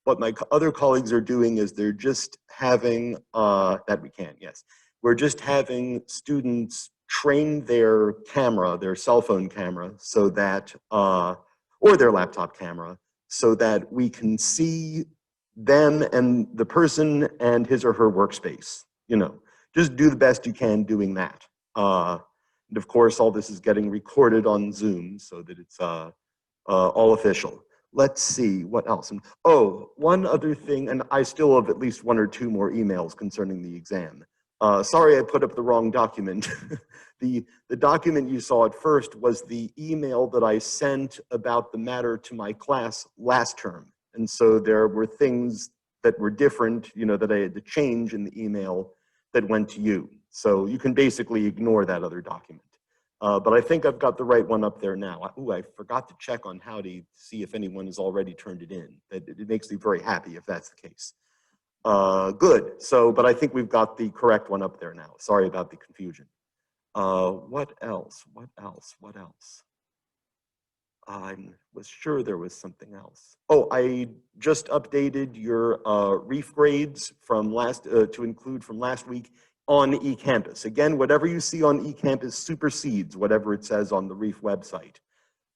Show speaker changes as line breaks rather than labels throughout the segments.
what my other colleagues are doing is they're just having, that we can, yes. We're just having students train their camera, their cell phone camera, so that, or their laptop camera, so that we can see them and the person and his or her workspace. You know, just do the best you can doing that. And of course, all this is getting recorded on Zoom so that it's all official. Let's see, what else? And, oh, one other thing, and I still have at least 1 or 2 more emails concerning the exam. Sorry I put up the wrong document. The document you saw at first was the email that I sent about the matter to my class last term. And so there were things that were different, you know, that I had to change in the email that went to you. So you can basically ignore that other document. But I think I've got the right one up there now. Ooh, I forgot to check on Howdy to see if anyone has already turned it in. It makes me very happy if that's the case. Good, so, but I think we've got the correct one up there now. Sorry about the confusion. What else? I was sure there was something else. Oh, I just updated your reef grades from last, to include from last week on eCampus. Again, whatever you see on eCampus supersedes whatever it says on the reef website.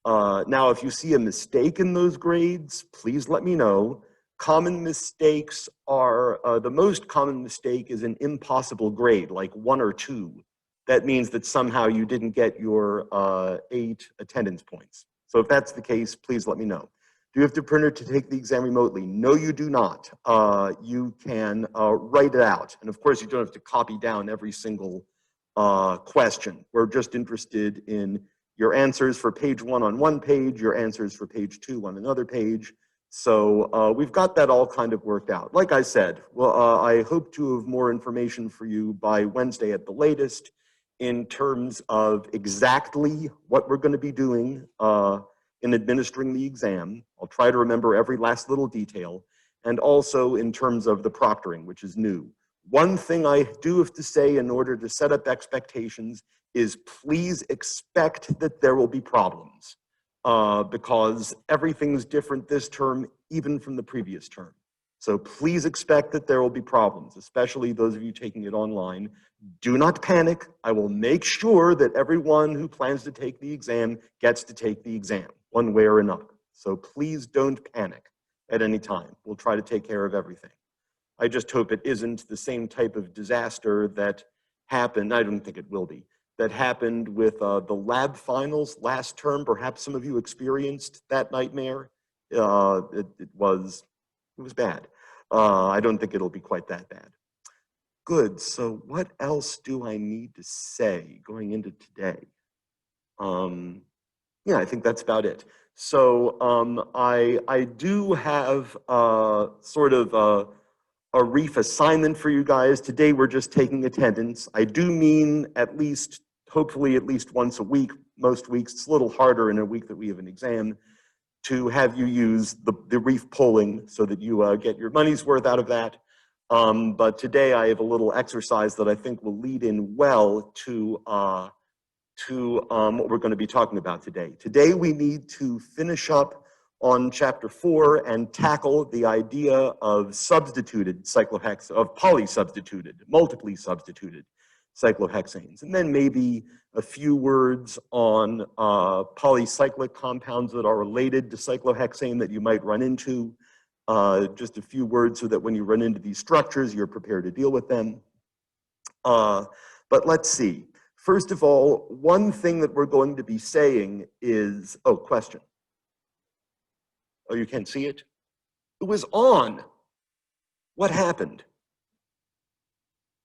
Now, if you see a mistake in those grades, please let me know. Common mistakes are, the most common mistake is an impossible grade, like 1 or 2. That means that somehow you didn't get your 8 attendance points. So if that's the case, please let me know. Do you have to printer to take the exam remotely? No, you do not. You can write it out. And of course, you don't have to copy down every single question. We're just interested in your answers for page 1 on one page, your answers for page 2 on another page. So we've got that all kind of worked out. Like I said, well, I hope to have more information for you by Wednesday at the latest in terms of exactly what we're going to be doing in administering the exam. I'll try to remember every last little detail, and also in terms of the proctoring, which is new. One thing I do have to say in order to set up expectations is please expect that there will be problems because everything's different this term, even from the previous term. So please expect that there will be problems, especially those of you taking it online. Do not panic. I will make sure that everyone who plans to take the exam gets to take the exam, one way or another. So please don't panic at any time. We'll try to take care of everything. I just hope it isn't the same type of disaster that happened, I don't think it will be, that happened with the lab finals last term. Perhaps some of you experienced that nightmare. It was bad. I don't think it'll be quite that bad. Good, so what else do I need to say going into today? Yeah, I think that's about it. So I do have sort of a reef assignment for you guys. Today we're just taking attendance. I do mean at least, hopefully at least once a week. Most weeks, it's a little harder in a week that we have an exam, to have you use the reef polling so that you get your money's worth out of that. But today I have a little exercise that I think will lead in well to what we're going to be talking about today. Today we need to finish up on chapter 4 and tackle the idea of substituted cyclohexanes, of polysubstituted, multiply substituted cyclohexanes, and then maybe a few words on polycyclic compounds that are related to cyclohexane that you might run into. Just a few words so that when you run into these structures, you're prepared to deal with them. But let's see. First of all, one thing that we're going to be saying is, oh, question. Oh, you can't see it? It was on. What happened?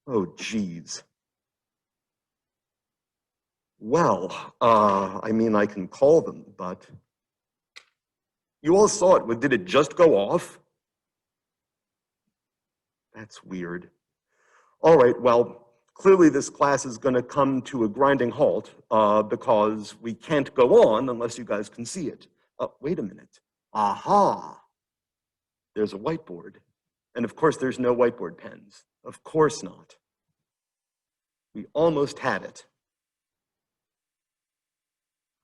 Oh, geez. Well, I mean, I can call them, but you all saw it. Did it just go off? That's weird. All right, well, clearly this class is going to come to a grinding halt because we can't go on unless you guys can see it. Wait a minute. Aha. There's a whiteboard. And of course, there's no whiteboard pens. Of course not. We almost had it.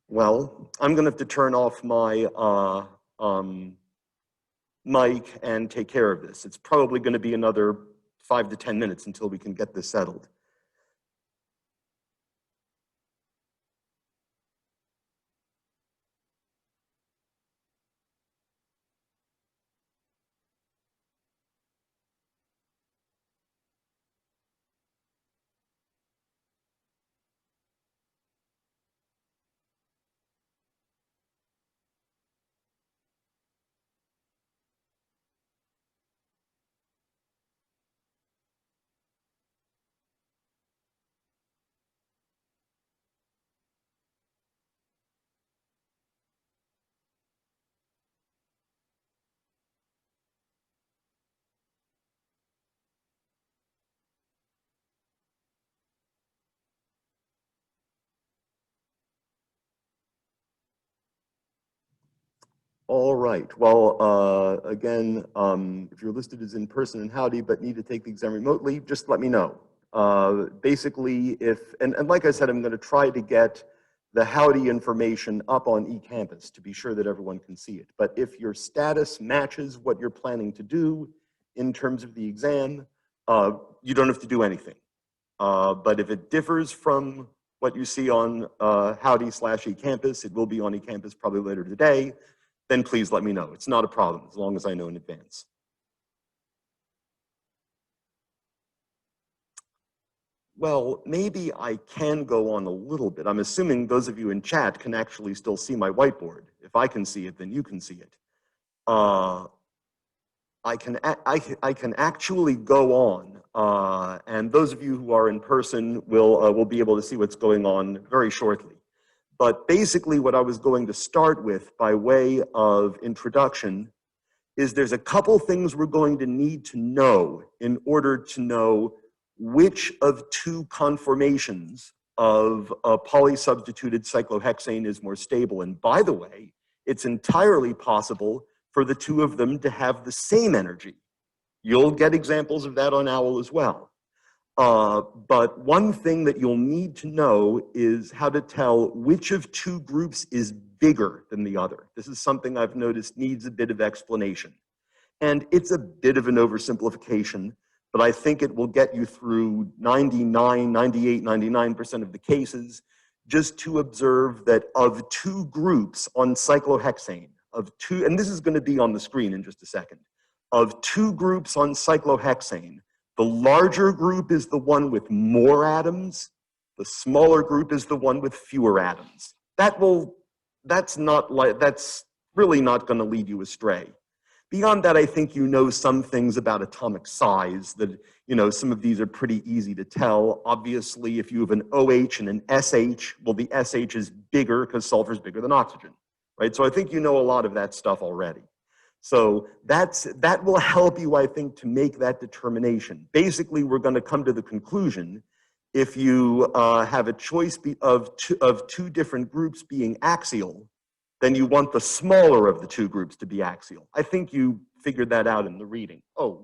Well, I'm going to have to turn off my Mike and take care of this. It's probably going to be another 5 to 10 minutes until we can get this settled. All right. Well, again, if you're listed as in person and howdy, but need to take the exam remotely, just let me know. Basically, and like I said, I'm going to try to get the howdy information up on eCampus to be sure that everyone can see it. But if your status matches what you're planning to do in terms of the exam, you don't have to do anything. But if it differs from what you see on howdy/eCampus, it will be on eCampus probably later today, then please let me know. It's not a problem as long as I know in advance. Well, maybe I can go on a little bit. I'm assuming those of you in chat can actually still see my whiteboard. If I can see it, then you can see it. I can actually go on, and those of you who are in person will be able to see what's going on very shortly. But basically what I was going to start with by way of introduction is there's a couple things we're going to need to know in order to know which of two conformations of a polysubstituted cyclohexane is more stable. And by the way, it's entirely possible for the two of them to have the same energy. You'll get examples of that on OWL as well. But one thing that you'll need to know is how to tell which of two groups is bigger than the other. This is something I've noticed needs a bit of explanation. And it's a bit of an oversimplification, but I think it will get you through 99, 98, 99% of the cases, just to observe that of two groups on cyclohexane, and this is going to be on the screen in just a second, of two groups on cyclohexane, the larger group is the one with more atoms, the smaller group is the one with fewer atoms. That's really not going to lead you astray. Beyond that, I think you know some things about atomic size that, some of these are pretty easy to tell. Obviously, if you have an OH and an SH, well, the SH is bigger because sulfur is bigger than oxygen, right? So I think you know a lot of that stuff already. So that will help you, I think, to make that determination. Basically, we're going to come to the conclusion, if you have a choice of two different groups being axial, then you want the smaller of the two groups to be axial. I think you figured that out in the reading. Oh,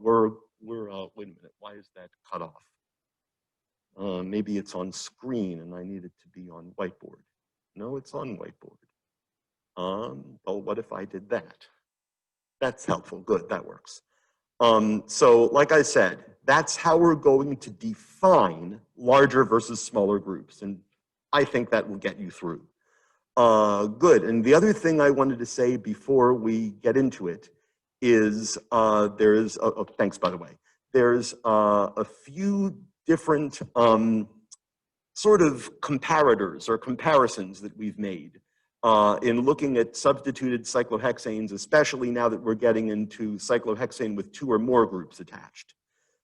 wait a minute, why is that cut off? Maybe it's on screen and I need it to be on whiteboard. No, it's on whiteboard. Well, what if I did that? That's helpful, good, that works. So like I said, that's how we're going to define larger versus smaller groups. And I think that will get you through. Good, and the other thing I wanted to say before we get into it is thanks by the way, there's a few different sort of comparators or comparisons that we've made in looking at substituted cyclohexanes, especially now that we're getting into cyclohexane with two or more groups attached.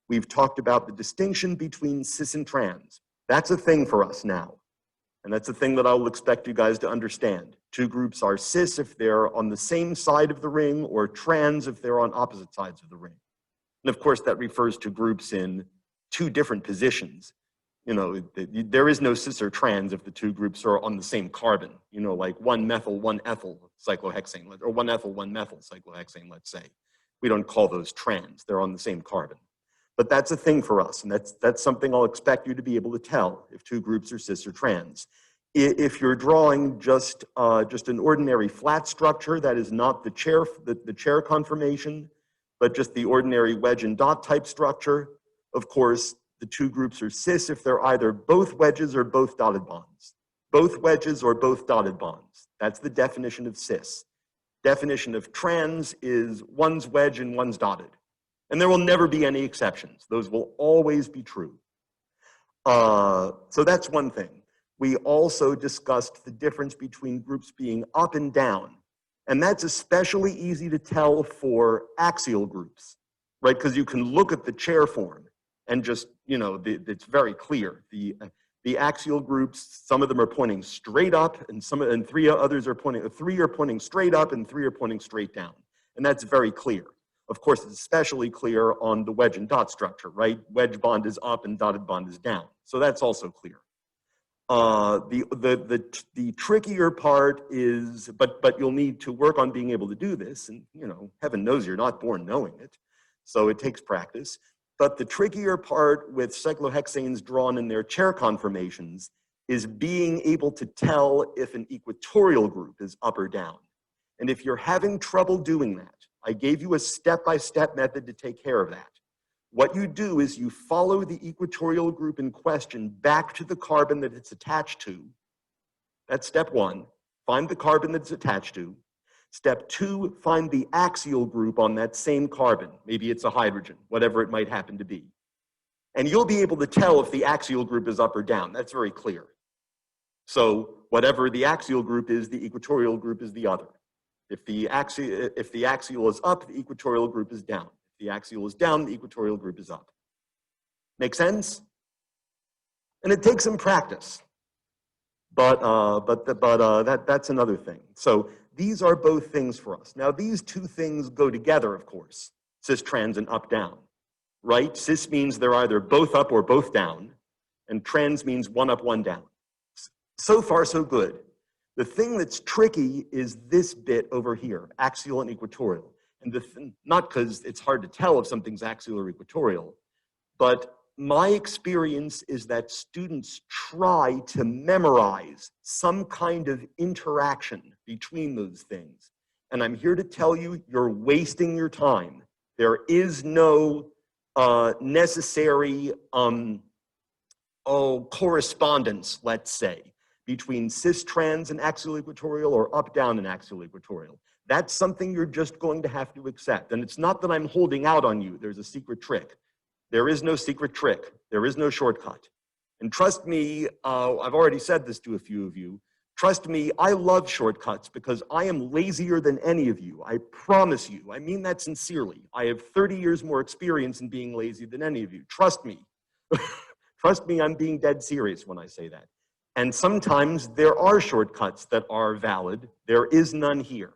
We've talked about the distinction between cis and trans. That's a thing for us now. And that's a thing that I'll expect you guys to understand. Two groups are cis if they're on the same side of the ring, or trans if they're on opposite sides of the ring. And of course, that refers to groups in two different positions. There is no cis or trans if the two groups are on the same carbon, like one methyl, one ethyl cyclohexane, or one ethyl, one methyl cyclohexane, let's say. We don't call those trans, they're on the same carbon. But that's a thing for us, and that's something I'll expect you to be able to tell if two groups are cis or trans. If you're drawing just an ordinary flat structure that is not the chair conformation, but just the ordinary wedge and dot type structure. Of course, the two groups are cis if they're either both wedges or both dotted bonds. Both wedges or both dotted bonds. That's the definition of cis. Definition of trans is one's wedge and one's dotted. And there will never be any exceptions. Those will always be true. So that's one thing. We also discussed the difference between groups being up and down. And that's especially easy to tell for axial groups, right? Because you can look at the chair form and just, you know, it's very clear. The axial groups, some of them are pointing straight up, and three are pointing straight up, and three are pointing straight down. And that's very clear. Of course, it's especially clear on the wedge and dot structure, right? Wedge bond is up and dotted bond is down. So that's also clear. The trickier part is, but you'll need to work on being able to do this, and you know, heaven knows you're not born knowing it, so it takes practice. But the trickier part with cyclohexanes drawn in their chair conformations is being able to tell if an equatorial group is up or down. And if you're having trouble doing that, I gave you a step-by-step method to take care of that. What you do is you follow the equatorial group in question back to the carbon that it's attached to. That's step one. Find the carbon that it's attached to. Step two, find the axial group on that same carbon. Maybe it's a hydrogen, whatever it might happen to be. And you'll be able to tell if the axial group is up or down. That's very clear. So whatever the axial group is, the equatorial group is the other. If the axial is up, the equatorial group is down. If the axial is down, the equatorial group is up. Make sense? And it takes some practice. But that's another thing. So these are both things for us. Now, these two things go together, of course, cis, trans, and up, down, right? Cis means they're either both up or both down, and trans means one up, one down. So far, so good. The thing that's tricky is this bit over here, axial and equatorial. And not because it's hard to tell if something's axial or equatorial, but my experience is that students try to memorize some kind of interaction between those things. And I'm here to tell you, you're wasting your time. There is no necessary correspondence, let's say, between cis, trans, and axial equatorial, or up, down, and axial equatorial. That's something you're just going to have to accept. And it's not that I'm holding out on you. There's a secret trick. There is no secret trick. There is no shortcut. And trust me, I've already said this to a few of you. Trust me, I love shortcuts because I am lazier than any of you. I promise you. I mean that sincerely. I have 30 years more experience in being lazy than any of you. Trust me. Trust me, I'm being dead serious when I say that. And sometimes there are shortcuts that are valid. There is none here.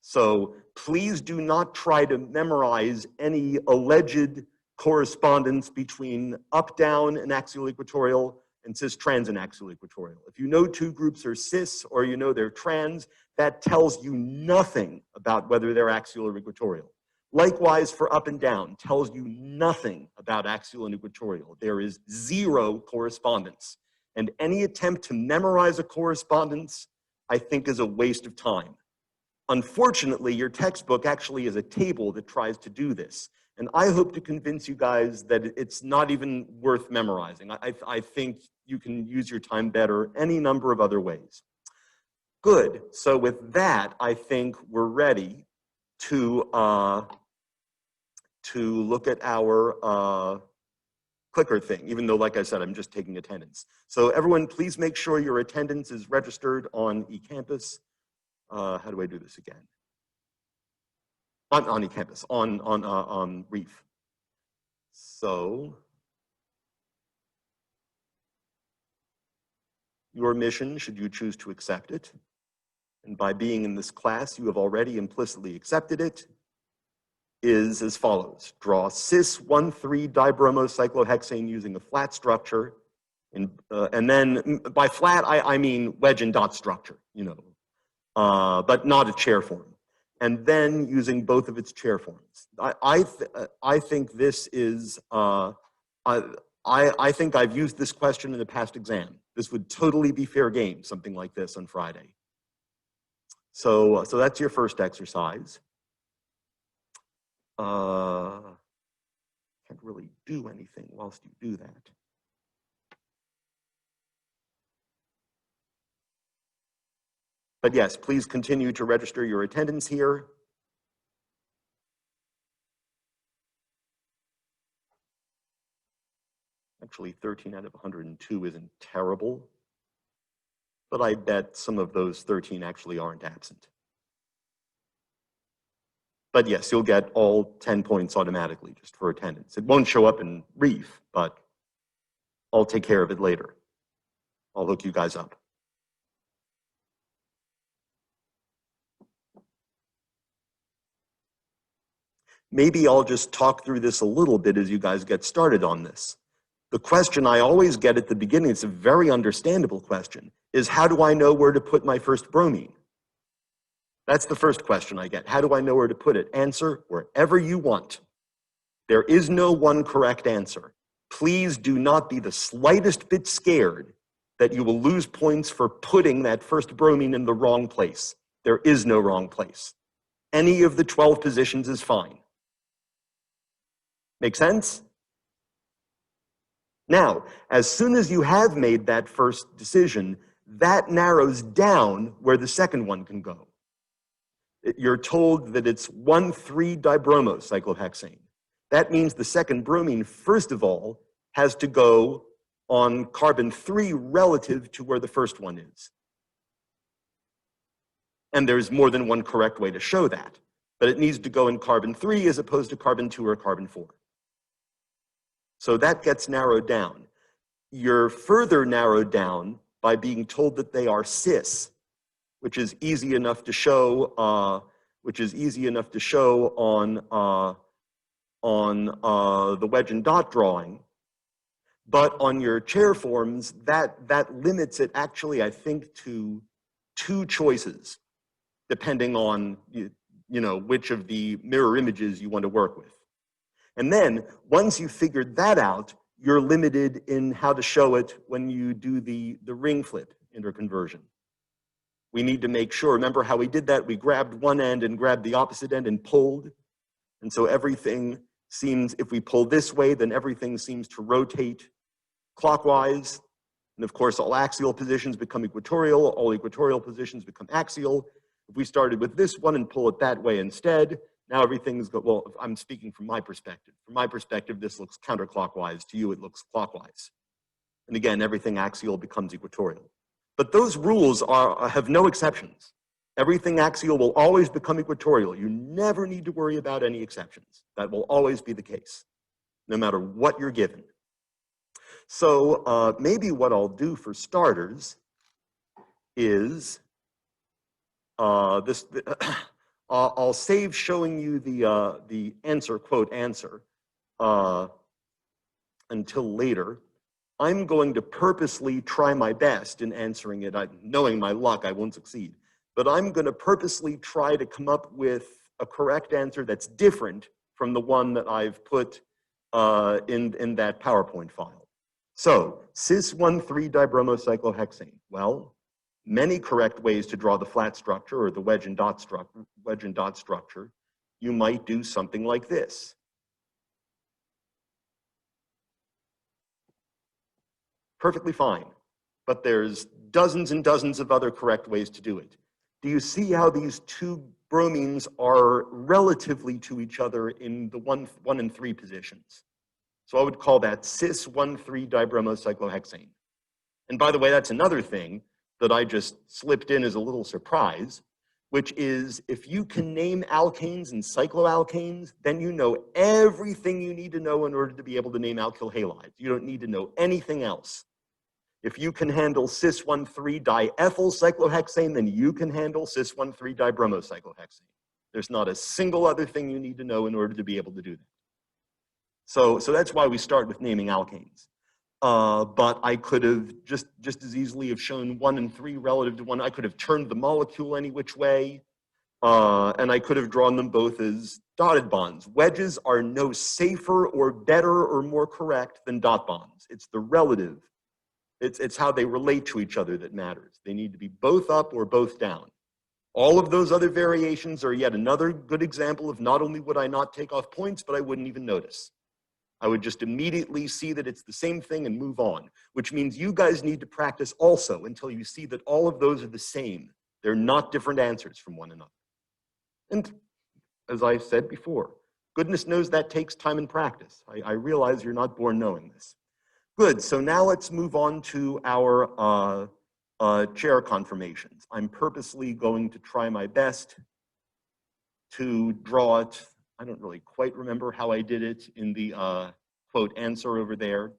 So please do not try to memorize any alleged correspondence between up, down, and axial equatorial, and cis, trans, and axial equatorial. If you know two groups are cis or you know they're trans, that tells you nothing about whether they're axial or equatorial. Likewise for up and down, tells you nothing about axial and equatorial. There is zero correspondence. And any attempt to memorize a correspondence, I think, is a waste of time. Unfortunately, your textbook actually is a table that tries to do this. And I hope to convince you guys that it's not even worth memorizing. I think you can use your time better any number of other ways. Good. So with that, I think we're ready to look at our clicker thing, even though, like I said, I'm just taking attendance. So everyone, please make sure your attendance is registered on eCampus. How do I do this again? On eCampus, on Reef. So, your mission, should you choose to accept it, and by being in this class, you have already implicitly accepted it, is as follows. Draw cis 1,3-dibromocyclohexane using a flat structure, and then by flat, I mean wedge and dot structure, you know, but not a chair form. And then using both of its chair forms. I think this is, I think I've used this question in the past exam. This would totally be fair game, something like this on Friday. So that's your first exercise. Can't really do anything whilst you do that. But yes, please continue to register your attendance here. Actually, 13 out of 102 isn't terrible, but I bet some of those 13 actually aren't absent. But yes, you'll get all 10 points automatically just for attendance. It won't show up in REEF, but I'll take care of it later. I'll hook you guys up. Maybe I'll just talk through this a little bit as you guys get started on this. The question I always get at the beginning, it's a very understandable question, is how do I know where to put my first bromine? That's the first question I get. How do I know where to put it? Answer, wherever you want. There is no one correct answer. Please do not be the slightest bit scared that you will lose points for putting that first bromine in the wrong place. There is no wrong place. Any of the 12 positions is fine. Make sense? Now, as soon as you have made that first decision, that narrows down where the second one can go. You're told that it's 1,3-dibromo cyclohexane. That means the second bromine, first of all, has to go on carbon 3 relative to where the first one is. And there's more than one correct way to show that, but it needs to go in carbon 3 as opposed to carbon 2 or carbon 4. So that gets narrowed down. You're further narrowed down by being told that they are cis, which is easy enough to show. On the wedge and dot drawing, but on your chair forms, that limits it actually, I think, to 2 choices, depending on which of the mirror images you want to work with. And then once you've figured that out, you're limited in how to show it when you do the ring flip interconversion. We need to make sure, remember how we did that? We grabbed one end and grabbed the opposite end and pulled. And so everything seems, if we pull this way, then everything seems to rotate clockwise. And of course, all axial positions become equatorial, all equatorial positions become axial. If we started with this one and pull it that way instead, now everything's well, I'm speaking from my perspective. From my perspective, this looks counterclockwise. To you, it looks clockwise. And again, everything axial becomes equatorial. But those rules have no exceptions. Everything axial will always become equatorial. You never need to worry about any exceptions. That will always be the case, no matter what you're given. So maybe what I'll do for starters is I'll save showing you the answer, quote, answer, until later. I'm going to purposely try my best in answering it. Knowing my luck, I won't succeed. But I'm going to purposely try to come up with a correct answer that's different from the one that I've put in that PowerPoint file. So, cis-1,3-dibromocyclohexane. Well, many correct ways to draw the flat structure or the wedge and dot structure. You might do something like this. Perfectly fine, but there's dozens and dozens of other correct ways to do it. Do you see how these 2 bromines are relatively to each other in the 1 and 3 positions? So I would call that cis-1,3-dibromocyclohexane. And by the way, that's another thing that I just slipped in as a little surprise, which is if you can name alkanes and cycloalkanes, then you know everything you need to know in order to be able to name alkyl halides. You don't need to know anything else. If you can handle cis-1,3-diethyl cyclohexane, then you can handle cis-1,3-dibromocyclohexane. There's not a single other thing you need to know in order to be able to do that. So that's why we start with naming alkanes. But I could have just as easily have shown 1 and 3 relative to 1. I could have turned the molecule any which way, and I could have drawn them both as dotted bonds. Wedges are no safer or better or more correct than dot bonds. It's the relative. It's how they relate to each other that matters. They need to be both up or both down. All of those other variations are yet another good example of not only would I not take off points, but I wouldn't even notice. I would just immediately see that it's the same thing and move on, which means you guys need to practice also until you see that all of those are the same. They're not different answers from one another. And as I said before, goodness knows that takes time and practice. I realize you're not born knowing this. Good, so now let's move on to our chair conformations. I'm purposely going to try my best to draw it. I don't really quite remember how I did it in the quote answer over there,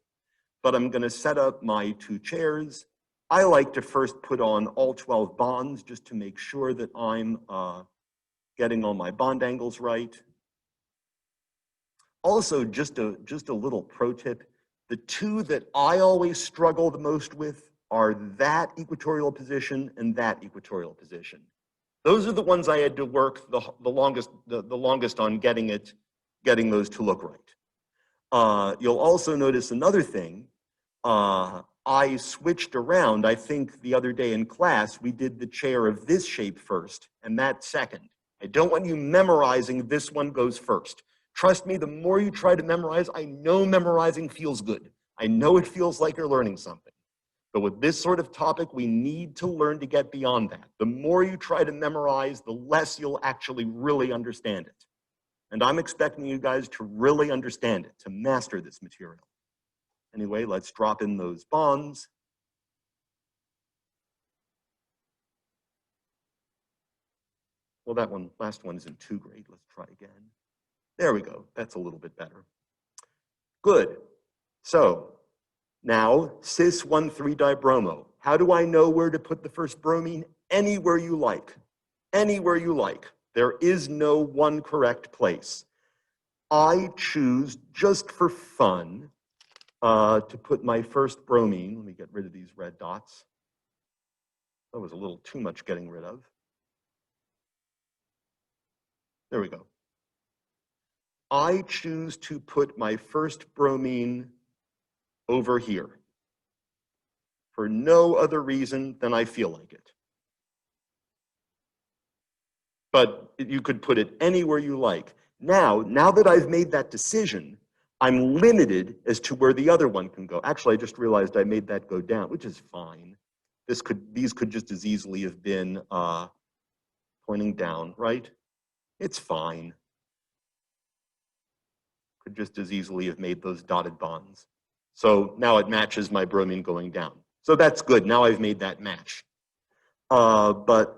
but I'm gonna set up my two chairs. I like to first put on all 12 bonds just to make sure that I'm getting all my bond angles right. Also, just a little pro tip, the two that I always struggle the most with are that equatorial position and that equatorial position. Those are the ones I had to work the longest on getting those to look right. You'll also notice another thing. I switched around. I think the other day in class, we did the chair of this shape first and that second. I don't want you memorizing this one goes first. Trust me, the more you try to memorize, I know memorizing feels good. I know it feels like you're learning something. But with this sort of topic, we need to learn to get beyond that. The more you try to memorize, the less you'll actually really understand it. And I'm expecting you guys to really understand it, to master this material. Anyway, let's drop in those bonds. Well, that one, last one isn't too great. Let's try again. There we go. That's a little bit better. Good. So now, cis 1,3-dibromo. How do I know where to put the first bromine? Anywhere you like. Anywhere you like. There is no one correct place. I choose, just for fun, to put my first bromine. Let me get rid of these red dots. That was a little too much getting rid of. There we go. I choose to put my first bromine over here for no other reason than I feel like it. But you could put it anywhere you like. Now that I've made that decision, I'm limited as to where the other one can go. Actually, I just realized I made that go down, which is fine. These could just as easily have been pointing down, right? It's fine. Could just as easily have made those dotted bonds. So now it matches my bromine going down. So that's good. Now I've made that match. But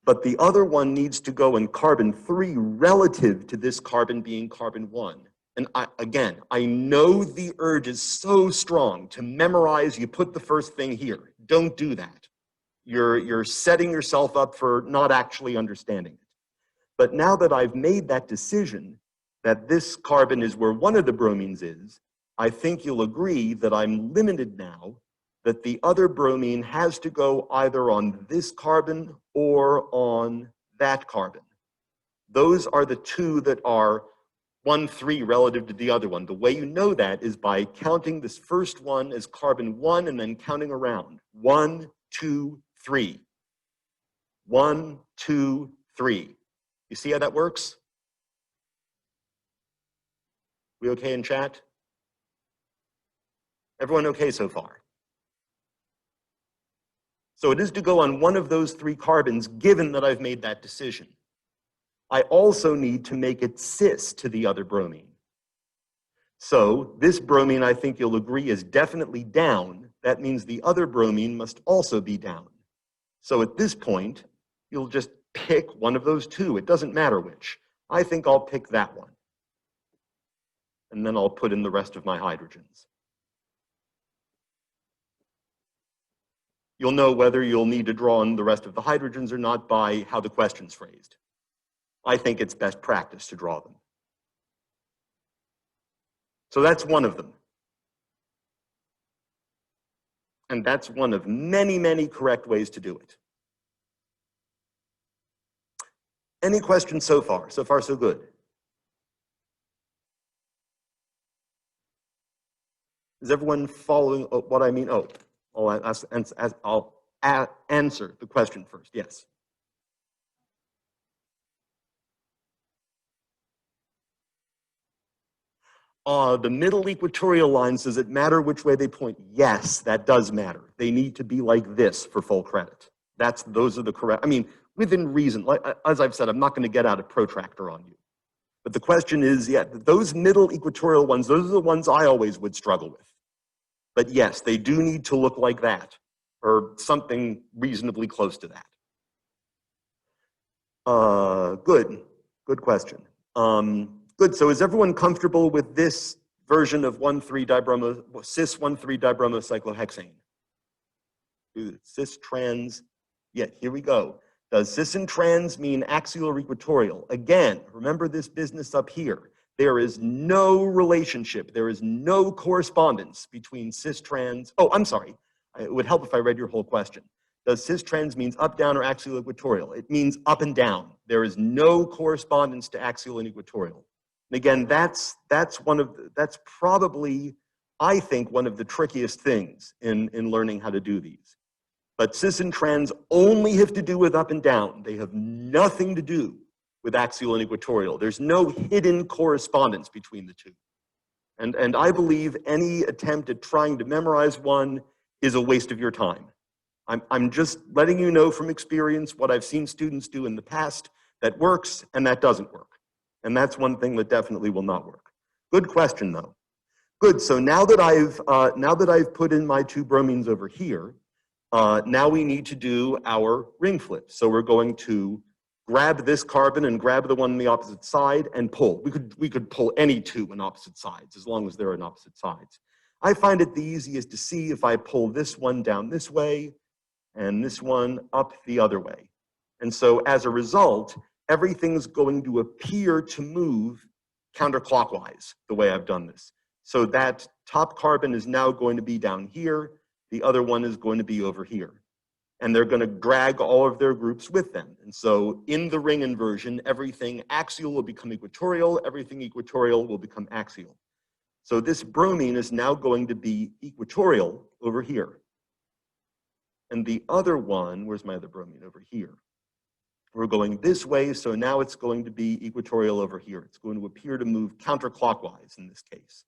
the other one needs to go in carbon 3 relative to this carbon being carbon 1. And again, I know the urge is so strong to memorize, you put the first thing here. Don't do that. You're setting yourself up for not actually understanding it. But now that I've made that decision, that this carbon is where one of the bromines is, I think you'll agree that I'm limited now, that the other bromine has to go either on this carbon or on that carbon. Those are the two that are 1,3 relative to the other one. The way you know that is by counting this first one as carbon 1 and then counting around. 1, 2, 3. 1, 2, 3. You see how that works? We okay in chat? Everyone okay so far? So it is to go on one of those 3 carbons, given that I've made that decision. I also need to make it cis to the other bromine. So this bromine, I think you'll agree, is definitely down. That means the other bromine must also be down. So at this point, you'll just pick one of those 2. It doesn't matter which. I think I'll pick that one. And then I'll put in the rest of my hydrogens. You'll know whether you'll need to draw in the rest of the hydrogens or not by how the question's phrased. I think it's best practice to draw them. So that's one of them. And that's one of many, many correct ways to do it. Any questions so far? So far, so good. Is everyone following what I mean? Oh, I'll answer the question first, yes. The middle equatorial lines, does it matter which way they point? Yes, that does matter. They need to be like this for full credit. Those are the correct, I mean, within reason. Like, as I've said, I'm not going to get out a protractor on you. But the question is, yeah, those middle equatorial ones, those are the ones I always would struggle with. But yes, they do need to look like that, or something reasonably close to that. Good question. Good, so is everyone comfortable with this version of cis 1,3-dibromocyclohexane? Cis trans, yeah, here we go. Does cis and trans mean axial or equatorial? Again, remember this business up here. There is no relationship, there is no correspondence between cis trans. Oh, I'm sorry. It would help if I read your whole question. Does cis trans means up, down, or axial equatorial? It means up and down. There is no correspondence to axial and equatorial. And again, that's probably, I think, one of the trickiest things in learning how to do these. But cis and trans only have to do with up and down. They have nothing to do with axial and equatorial. There's no hidden correspondence between the two. And I believe any attempt at trying to memorize one is a waste of your time. I'm just letting you know from experience what I've seen students do in the past that works and that doesn't work. And that's one thing that definitely will not work. Good question though. Good, so now that I've put in my two bromines over here, now we need to do our ring flip. So we're going to grab this carbon and grab the one on the opposite side and pull. We could pull any two on opposite sides as long as they're on opposite sides. I find it the easiest to see if I pull this one down this way and this one up the other way. And so as a result, everything's going to appear to move counterclockwise the way I've done this. So that top carbon is now going to be down here. The other one is going to be over here. And they're going to drag all of their groups with them. And so in the ring inversion, everything axial will become equatorial, everything equatorial will become axial. So this bromine is now going to be equatorial over here. And the other one, where's my other bromine? Over here. We're going this way, so now it's going to be equatorial over here. It's going to appear to move counterclockwise in this case.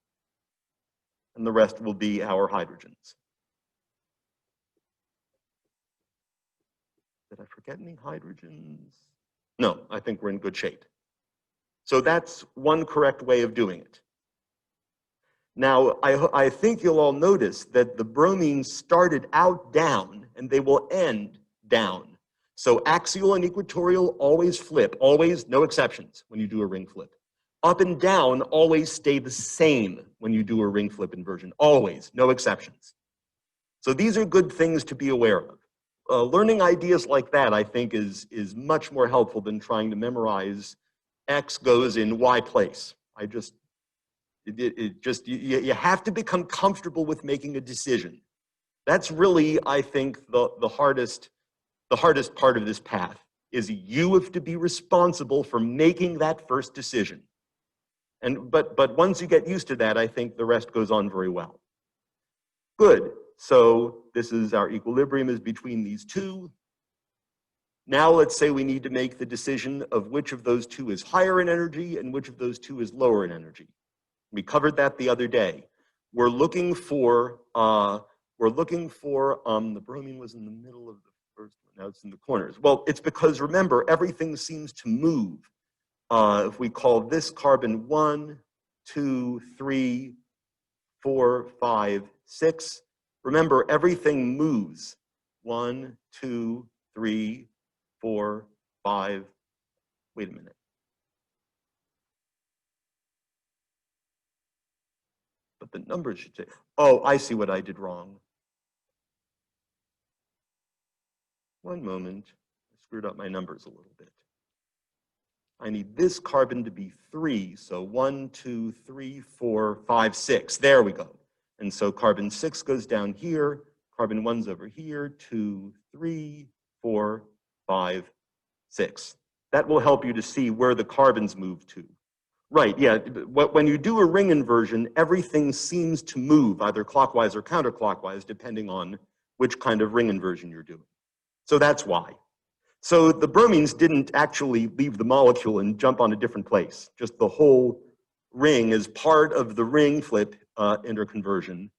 And the rest will be our hydrogens. Did I forget any hydrogens? No, I think we're in good shape. So that's one correct way of doing it. Now, I think you'll all notice that the bromines started out down and they will end down. So axial and equatorial always flip, always, no exceptions when you do a ring flip. Up and down always stay the same when you do a ring flip inversion, always, no exceptions. So these are good things to be aware of. Learning ideas like that, I think, is much more helpful than trying to memorize X goes in Y place. You have to become comfortable with making a decision. That's really, I think, the hardest part of this path is you have to be responsible for making that first decision. But once you get used to that, I think the rest goes on very well. Good. So this is our equilibrium is between these two. Now let's say we need to make the decision of which of those two is higher in energy and which of those two is lower in energy. We covered that the other day. We're looking for the bromine was in the middle of the first one, now it's in the corners. Well, it's because remember, everything seems to move. If we call this carbon 1, 2, 3, 4, 5, 6, remember everything moves. 1, 2, 3, 4, 5, wait a minute. But the numbers should say, oh, I see what I did wrong. One moment, I screwed up my numbers a little bit. I need this carbon to be 3, so 1, 2, 3, 4, 5, 6. There we go. And so carbon 6 goes down here, carbon 1's over here, 2, 3, 4, 5, 6. That will help you to see where the carbons move to. Right, yeah, when you do a ring inversion, everything seems to move either clockwise or counterclockwise, depending on which kind of ring inversion you're doing. So that's why. So the bromines didn't actually leave the molecule and jump on a different place, just the whole ring as part of the ring flip interconversion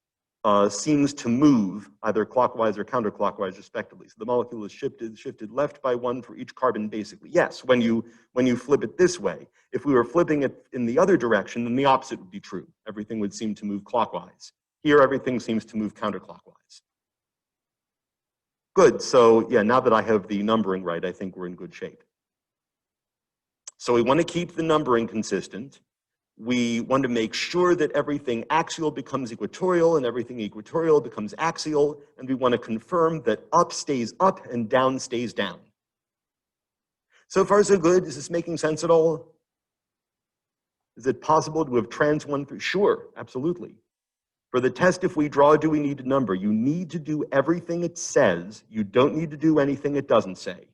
seems to move either clockwise or counterclockwise respectively. So the molecule is shifted left by 1 for each carbon basically. Yes, when you flip it this way. If we were flipping it in the other direction, then the opposite would be true. Everything would seem to move clockwise. Here, everything seems to move counterclockwise. Good, so yeah, now that I have the numbering right, I think we're in good shape. So we want to keep the numbering consistent. We want to make sure that everything axial becomes equatorial and everything equatorial becomes axial, and we want to confirm that up stays up and down stays down. So far, so good. Is this making sense at all? Is it possible to have trans 1 through? Sure, absolutely. For the test, if we draw, do we need a number? You need to do everything it says. You don't need to do anything it doesn't say.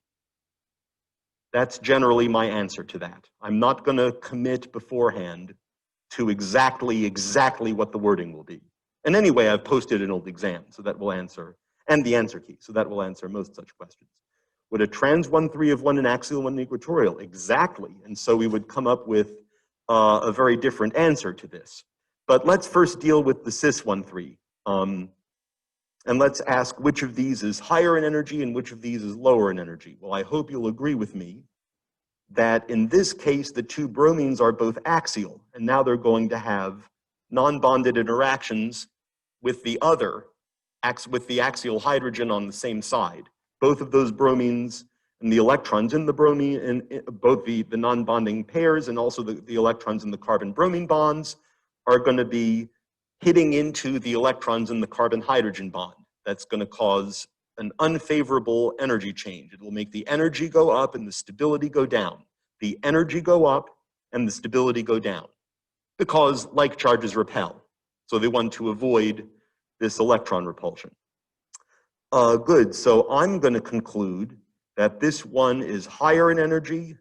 That's generally my answer to that. I'm not going to commit beforehand to exactly what the wording will be. And anyway, I've posted an old exam, so that will answer, and the answer key, so that will answer most such questions. Would a trans 1,3 have 1 in axial, 1 in equatorial? Exactly. And so we would come up with a very different answer to this. But let's first deal with the cis 1,3. And let's ask which of these is higher in energy and which of these is lower in energy. Well, I hope you'll agree with me that in this case, the 2 bromines are both axial, and now they're going to have non-bonded interactions with the axial hydrogen on the same side. Both of those bromines and the electrons in the bromine, in both the non-bonding pairs and also the electrons in the carbon-bromine bonds are going to be hitting into the electrons in the carbon-hydrogen bond. That's going to cause an unfavorable energy change. It will make the energy go up and the stability go down. The energy go up and the stability go down because like charges repel. So they want to avoid this electron repulsion. Good, so I'm going to conclude that this one is higher in energy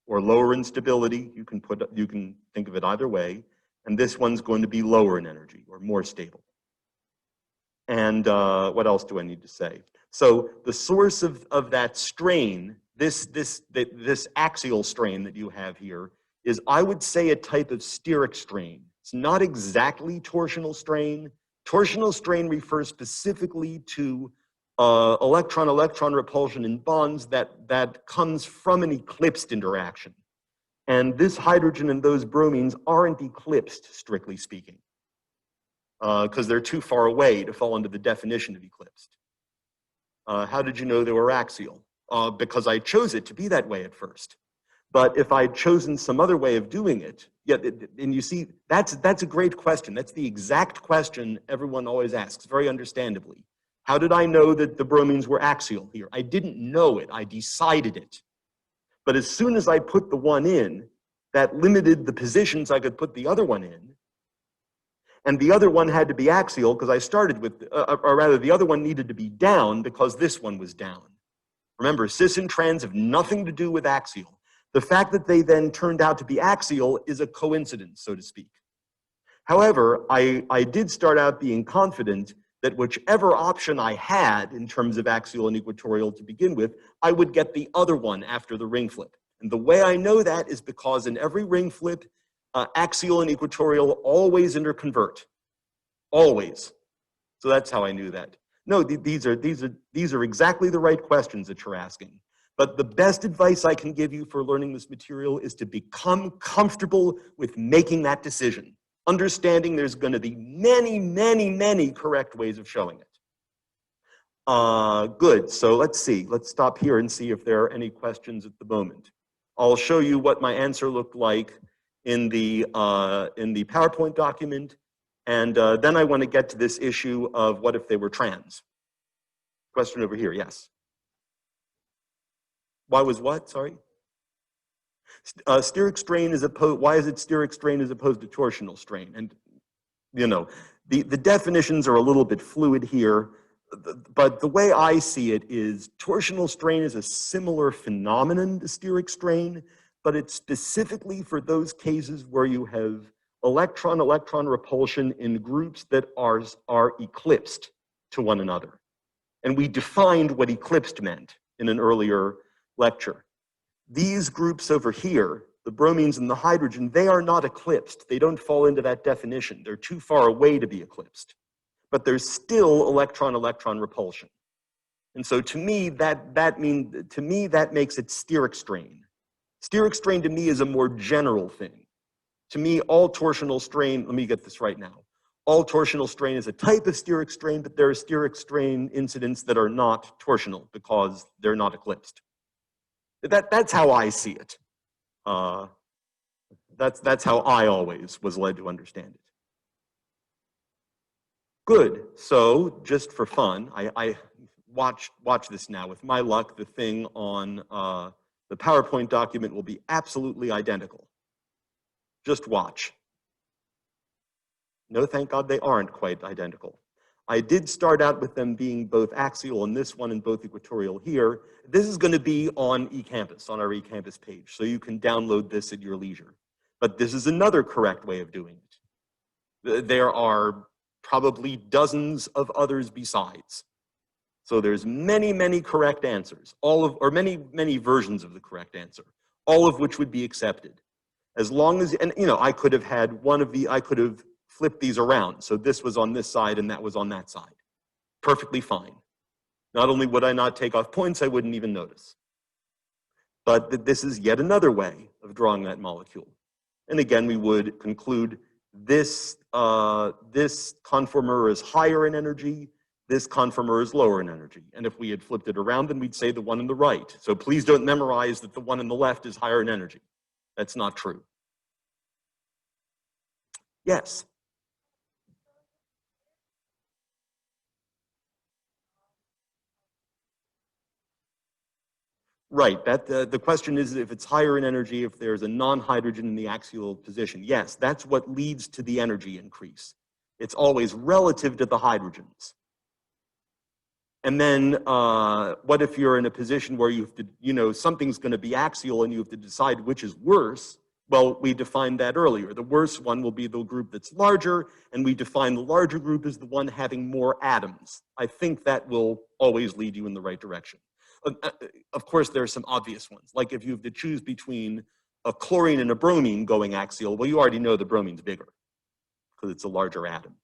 or lower in stability. You can think of it either way. And this one's going to be lower in energy or more stable. And what else do I need to say? So the source of that strain, this axial strain that you have here, is, I would say, a type of steric strain. It's not exactly torsional strain. Torsional strain refers specifically to electron-electron repulsion in bonds that comes from an eclipsed interaction. And this hydrogen and those bromines aren't eclipsed, strictly speaking, because they're too far away to fall into the definition of eclipsed. How did you know they were axial? Because I chose it to be that way at first. But if I'd chosen some other way of doing it, and you see, that's a great question. That's the exact question everyone always asks, very understandably. How did I know that the bromines were axial here? I didn't know it, I decided it. But as soon as I put the one in, that limited the positions I could put the other one in. And the other one had to be axial because I started with, or rather the other one needed to be down because this one was down. Remember, cis and trans have nothing to do with axial. The fact that they then turned out to be axial is a coincidence, so to speak. However, I did start out being confident that whichever option I had in terms of axial and equatorial to begin with, I would get the other one after the ring flip. And the way I know that is because in every ring flip, axial and equatorial always interconvert, always. So that's how I knew that. No, these are exactly the right questions that you're asking. But the best advice I can give you for learning this material is to become comfortable with making that decision, understanding there's going to be many, many, many correct ways of showing it. Good, so let's see. Let's stop here and see if there are any questions at the moment. I'll show you what my answer looked like in the PowerPoint document, and then I want to get to this issue of what if they were trans. Question over here, yes. Why was what, sorry? Steric strain is opposed, why is it steric strain as opposed to torsional strain? And, you know, the definitions are a little bit fluid here, but the way I see it is torsional strain is a similar phenomenon to steric strain, but it's specifically for those cases where you have electron-electron repulsion in groups that are eclipsed to one another. And we defined what eclipsed meant in an earlier lecture. These groups over here the bromines and the hydrogen, they are not eclipsed. They don't fall into that definition. They're too far away to be eclipsed. But there's still electron-electron repulsion. And so to me, that makes it steric strain. Steric strain to me is a more general thing. To me, all torsional strain, let me get this right now. All torsional strain is a type of steric strain, but there are steric strain incidents that are not torsional because they're not eclipsed. That's how I see it. That's how I always was led to understand it. Good. So just for fun, I watch this now. With my luck, the thing on the PowerPoint document will be absolutely identical. Just watch. No, thank God they aren't quite identical. I did start out with them being both axial in this one and both equatorial here. This is going to be on eCampus, on our eCampus page, so you can download this at your leisure. But this is another correct way of doing it. There are probably dozens of others besides. So there's many, many correct answers, or many versions of the correct answer, all of which would be accepted. As long as, and you know, I could have had I could have flipped these around. So this was on this side and that was on that side. Perfectly fine. Not only would I not take off points, I wouldn't even notice. But this is yet another way of drawing that molecule. And again, we would conclude this conformer is higher in energy, this conformer is lower in energy. And if we had flipped it around, then we'd say the one on the right. So please don't memorize that the one on the left is higher in energy. That's not true. Yes. Right, the question is if it's higher in energy, if there's a non-hydrogen in the axial position. Yes, that's what leads to the energy increase. It's always relative to the hydrogens. And then what if you're in a position where you have to, you know, something's going to be axial and you have to decide which is worse? Well, we defined that earlier. The worst one will be the group that's larger, and we define the larger group as the one having more atoms. I think that will always lead you in the right direction. Of course, there are some obvious ones. Like if you have to choose between a chlorine and a bromine going axial, well, you already know the bromine's bigger because it's a larger atom.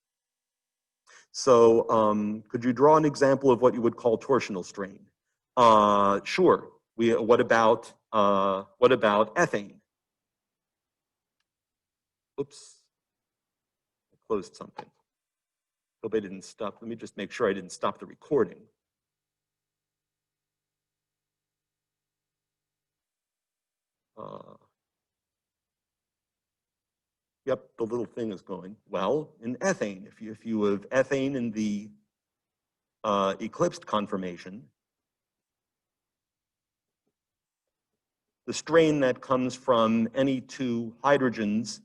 So could you draw an example of what you would call torsional strain? Sure. What about ethane? Oops, I closed something. Hope I didn't stop. Let me just make sure I didn't stop the recording. Yep, the little thing is going. Well, in ethane, if you have ethane in the eclipsed conformation, the strain that comes from any two hydrogens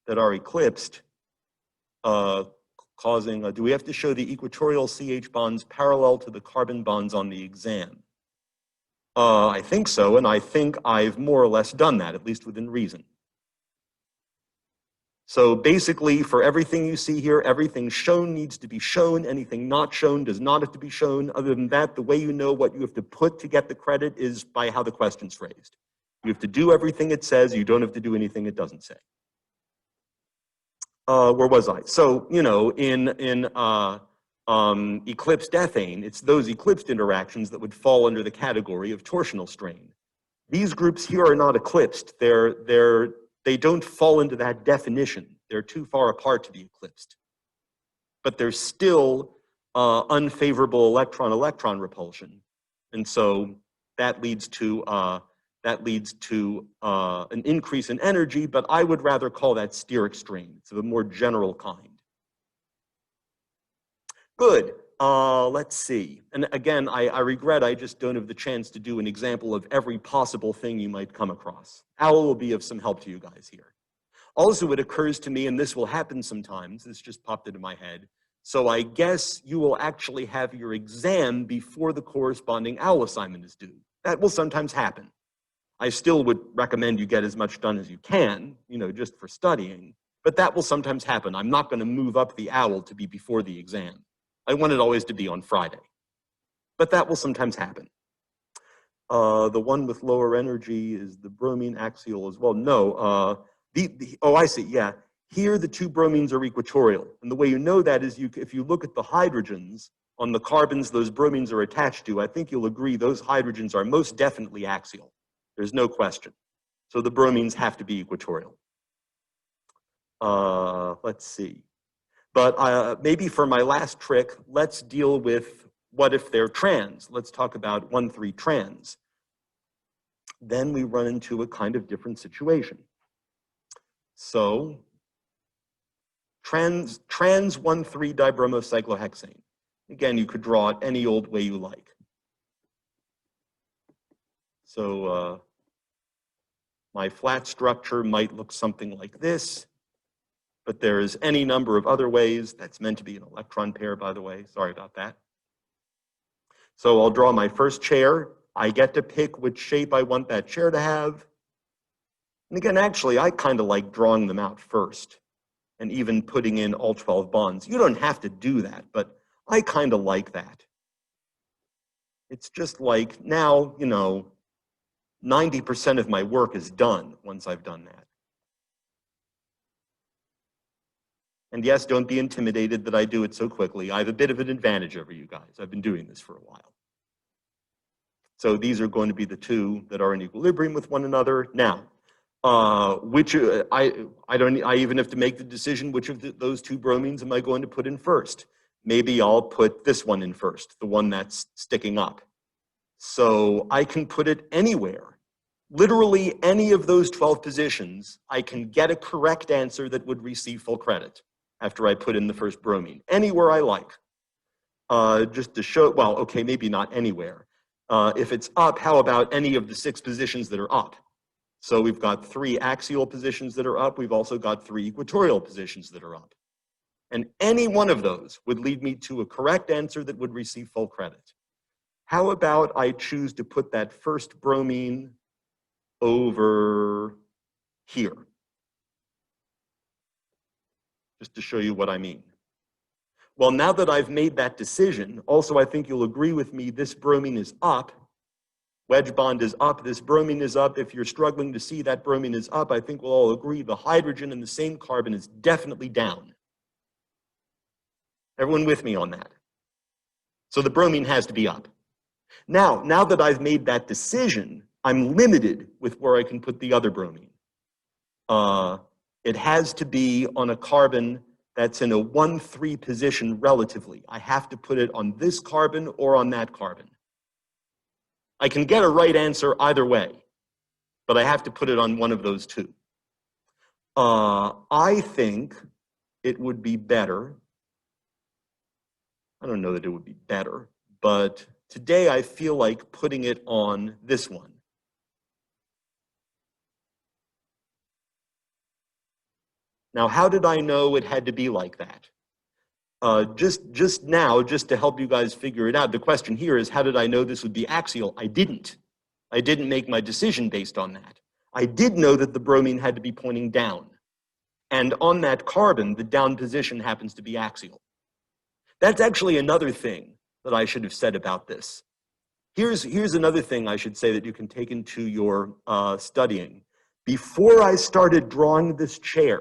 that are eclipsed causing, do we have to show the equatorial CH bonds parallel to the carbon bonds on the exam? I think so, and I think I've more or less done that, at least within reason. So basically, for everything you see here, everything shown needs to be shown. Anything not shown does not have to be shown. Other than that, the way you know what you have to put to get the credit is by how the question's phrased. You have to do everything it says. You don't have to do anything it doesn't say. Where was I? So, you know, in eclipsed ethane, it's those eclipsed interactions that would fall under the category of torsional strain. These groups here are not eclipsed. They don't fall into that definition. They're too far apart to be eclipsed. But there's still unfavorable electron-electron repulsion. And so that leads to an increase in energy, but I would rather call that steric strain. It's of a more general kind. Good. Let's see. And again, I regret I just don't have the chance to do an example of every possible thing you might come across. Owl will be of some help to you guys here. Also, it occurs to me, and this will happen sometimes, this just popped into my head, so I guess you will actually have your exam before the corresponding owl assignment is due. That will sometimes happen. I still would recommend you get as much done as you can, you know, just for studying, but that will sometimes happen. I'm not going to move up the owl to be before the exam. I want it always to be on Friday, but that will sometimes happen. The one with lower energy is the bromine axial as well. No, oh, I see, yeah. Here, the two bromines are equatorial. And the way you know that is if you look at the hydrogens on the carbons those bromines are attached to, I think you'll agree those hydrogens are most definitely axial. There's no question. So the bromines have to be equatorial. Let's see. But maybe for my last trick, let's deal with what if they're trans. Let's talk about 1,3 trans. Then we run into a kind of different situation. So trans 1,3 dibromocyclohexane. Again, you could draw it any old way you like. So my flat structure might look something like this, but there's any number of other ways. That's meant to be an electron pair, by the way. Sorry about that. So I'll draw my first chair. I get to pick which shape I want that chair to have. And again, actually, I kind of like drawing them out first and even putting in all 12 bonds. You don't have to do that, but I kind of like that. It's just like now, 90% of my work is done once I've done that. And yes, don't be intimidated that I do it so quickly. I have a bit of an advantage over you guys. I've been doing this for a while. So these are going to be the two that are in equilibrium with one another. Now, I even have to make the decision which of those two bromines am I going to put in first. Maybe I'll put this one in first, the one that's sticking up. So I can put it anywhere. Literally any of those 12 positions, I can get a correct answer that would receive full credit after I put in the first bromine, anywhere I like. Just to show, well, okay, maybe not anywhere. If it's up, how about any of the 6 positions that are up? So we've got 3 axial positions that are up. We've also got 3 equatorial positions that are up. And any one of those would lead me to a correct answer that would receive full credit. How about I choose to put that first bromine over here? Just to show you what I mean. Well, now that I've made that decision, also I think you'll agree with me, this bromine is up. Wedge bond is up, this bromine is up. If you're struggling to see that bromine is up, I think we'll all agree the hydrogen in the same carbon is definitely down. Everyone with me on that? So the bromine has to be up. Now that I've made that decision, I'm limited with where I can put the other bromine. It has to be on a carbon that's in a 1,3 position relatively. I have to put it on this carbon or on that carbon. I can get a right answer either way, but I have to put it on one of those two. I think it would be better. I don't know that it would be better, but today I feel like putting it on this one. Now, how did I know it had to be like that? Just now, just to help you guys figure it out, the question here is, how did I know this would be axial? I didn't make my decision based on that. I did know that the bromine had to be pointing down. And on that carbon, the down position happens to be axial. That's actually another thing that I should have said about this. Here's another thing I should say that you can take into your studying. Before I started drawing this chair,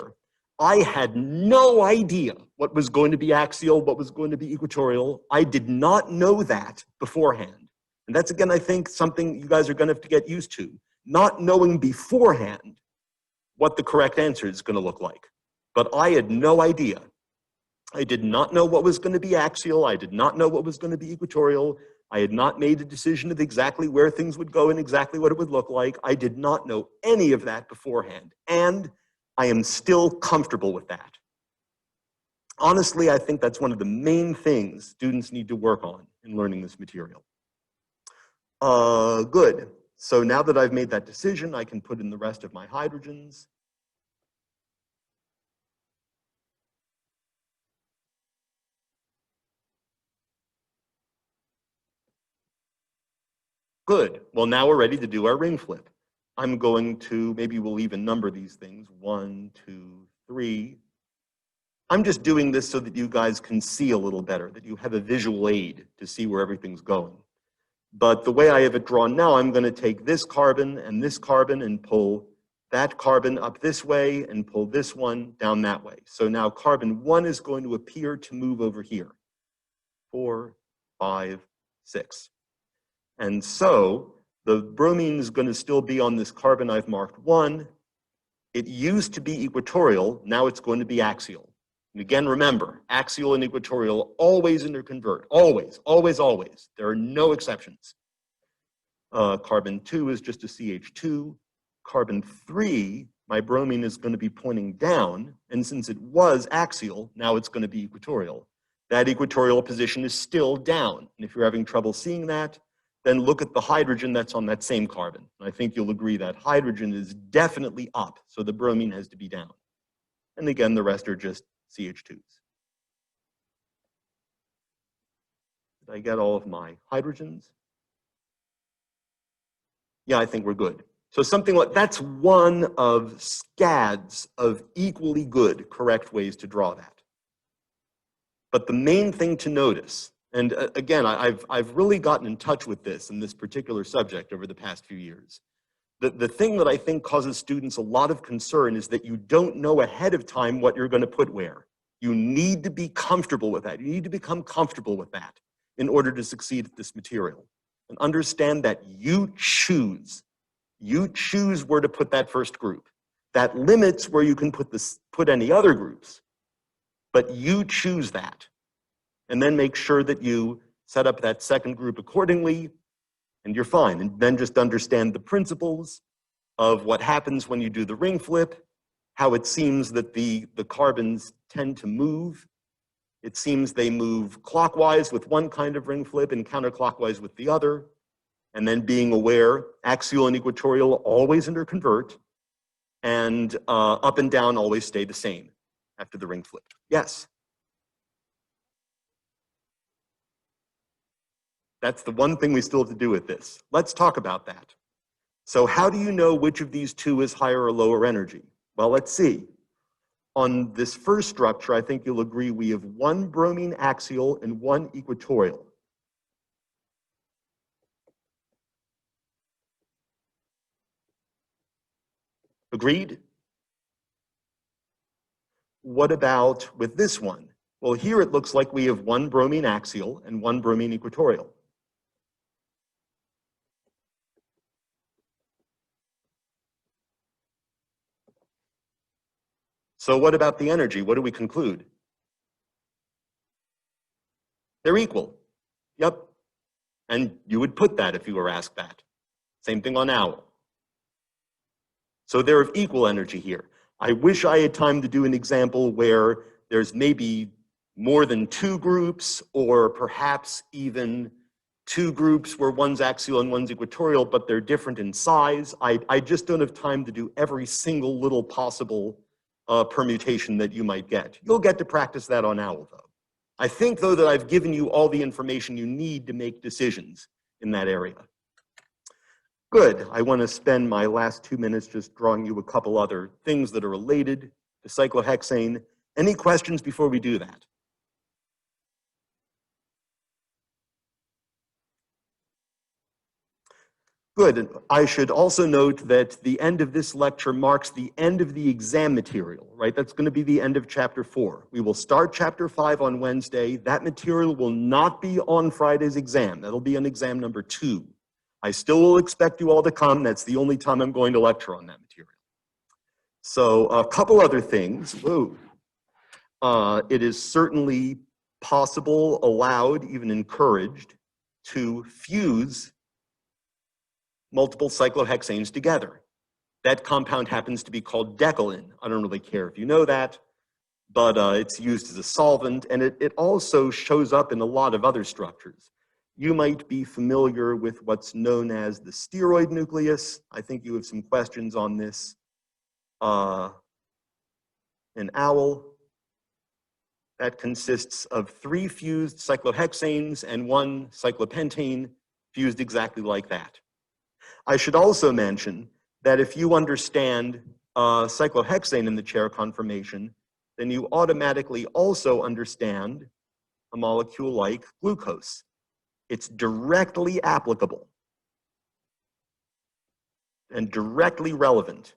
I had no idea what was going to be axial, what was going to be equatorial. I did not know that beforehand. And that's, again, I think something you guys are going to have to get used to. Not knowing beforehand what the correct answer is going to look like. But I had no idea. I did not know what was going to be axial. I did not know what was going to be equatorial. I had not made a decision of exactly where things would go and exactly what it would look like. I did not know any of that beforehand. And I am still comfortable with that. Honestly, I think that's one of the main things students need to work on in learning this material. Good. So now that I've made that decision, I can put in the rest of my hydrogens. Good. Well, now we're ready to do our ring flip. I'm going to, maybe we'll even number these things. 1, 2, 3. I'm just doing this so that you guys can see a little better, that you have a visual aid to see where everything's going. But the way I have it drawn now, I'm going to take this carbon and pull that carbon up this way and pull this one down that way. So now carbon 1 is going to appear to move over here. 4, 5, 6. And so the bromine is going to still be on this carbon I've marked 1. It used to be equatorial, now it's going to be axial. And again, remember, axial and equatorial always interconvert, always, always, always. There are no exceptions. Carbon 2 is just a CH2. Carbon 3, my bromine is going to be pointing down, and since it was axial, now it's going to be equatorial. That equatorial position is still down, and if you're having trouble seeing that, then look at the hydrogen that's on that same carbon. I think you'll agree that hydrogen is definitely up, so the bromine has to be down. And again, the rest are just CH2s. Did I get all of my hydrogens? Yeah, I think we're good. So something like, that's one of scads of equally good correct ways to draw that. But the main thing to notice, and again, I've really gotten in touch with this in this particular subject over the past few years. The thing that I think causes students a lot of concern is that you don't know ahead of time what you're going to put where. You need to be comfortable with that. You need to become comfortable with that in order to succeed at this material. And understand that you choose. You choose where to put that first group. That limits where you can put any other groups. But you choose that. And then make sure that you set up that second group accordingly, and you're fine. And then just understand the principles of what happens when you do the ring flip, how it seems that the carbons tend to move. It seems they move clockwise with one kind of ring flip and counterclockwise with the other. And then being aware, axial and equatorial always interconvert, and up and down always stay the same after the ring flip. Yes? That's the one thing we still have to do with this. Let's talk about that. So how do you know which of these two is higher or lower energy? Well, let's see. On this first structure, I think you'll agree we have one bromine axial and one equatorial. Agreed? What about with this one? Well, here it looks like we have one bromine axial and one bromine equatorial. So what about the energy? What do we conclude? They're equal. Yep. And you would put that if you were asked that. Same thing on Owl. So they're of equal energy here. I wish I had time to do an example where there's maybe more than two groups, or perhaps even two groups where one's axial and one's equatorial, but they're different in size. I just don't have time to do every single little possible permutation that you might get. You'll get to practice that on Owl, though. I think, though, that I've given you all the information you need to make decisions in that area. Good. I want to spend my last 2 minutes just drawing you a couple other things that are related to cyclohexane. Any questions before we do that? Good. I should also note that the end of this lecture marks the end of the exam material, right? That's going to be the end of chapter 4. We will start chapter 5 on Wednesday. That material will not be on Friday's exam. That'll be on exam number 2. I still will expect you all to come. That's the only time I'm going to lecture on that material. So a couple other things. Whoa. It is certainly possible, allowed, even encouraged to fuse multiple cyclohexanes together. That compound happens to be called decalin. I don't really care if you know that, but it's used as a solvent, and it also shows up in a lot of other structures. You might be familiar with what's known as the steroid nucleus. I think you have some questions on this. An Owl, that consists of 3 fused cyclohexanes and 1 cyclopentane fused exactly like that. I should also mention that if you understand cyclohexane in the chair conformation, then you automatically also understand a molecule like glucose. It's directly applicable and directly relevant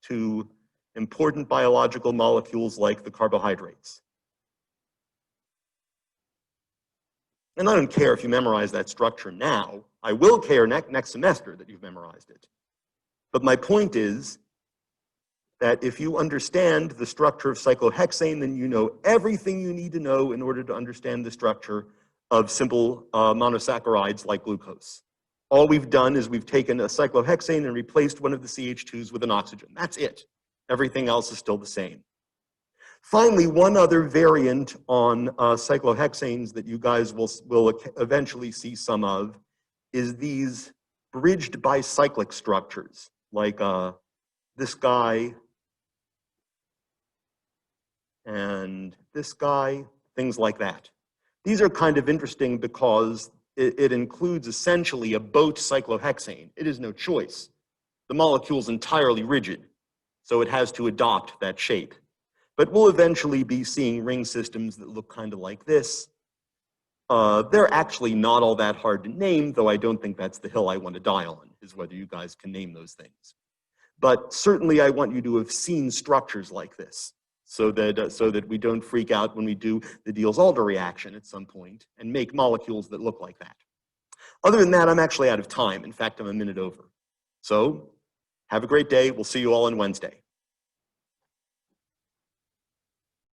to important biological molecules like the carbohydrates. And I don't care if you memorize that structure now. I will care next semester that you've memorized it. But my point is that if you understand the structure of cyclohexane, then you know everything you need to know in order to understand the structure of simple monosaccharides like glucose. All we've done is we've taken a cyclohexane and replaced one of the CH2s with an oxygen. That's it. Everything else is still the same. Finally, one other variant on cyclohexanes that you guys will eventually see some of is these bridged bicyclic structures, like this guy and this guy, things like that. These are kind of interesting because it includes essentially a boat cyclohexane. It is no choice. The molecule's entirely rigid, so it has to adopt that shape. But we'll eventually be seeing ring systems that look kind of like this. They're actually not all that hard to name, though I don't think that's the hill I want to die on, is whether you guys can name those things. But certainly I want you to have seen structures like this, so that we don't freak out when we do the Diels-Alder reaction at some point and make molecules that look like that. Other than that, I'm actually out of time. In fact, I'm a minute over. So have a great day. We'll see you all on Wednesday.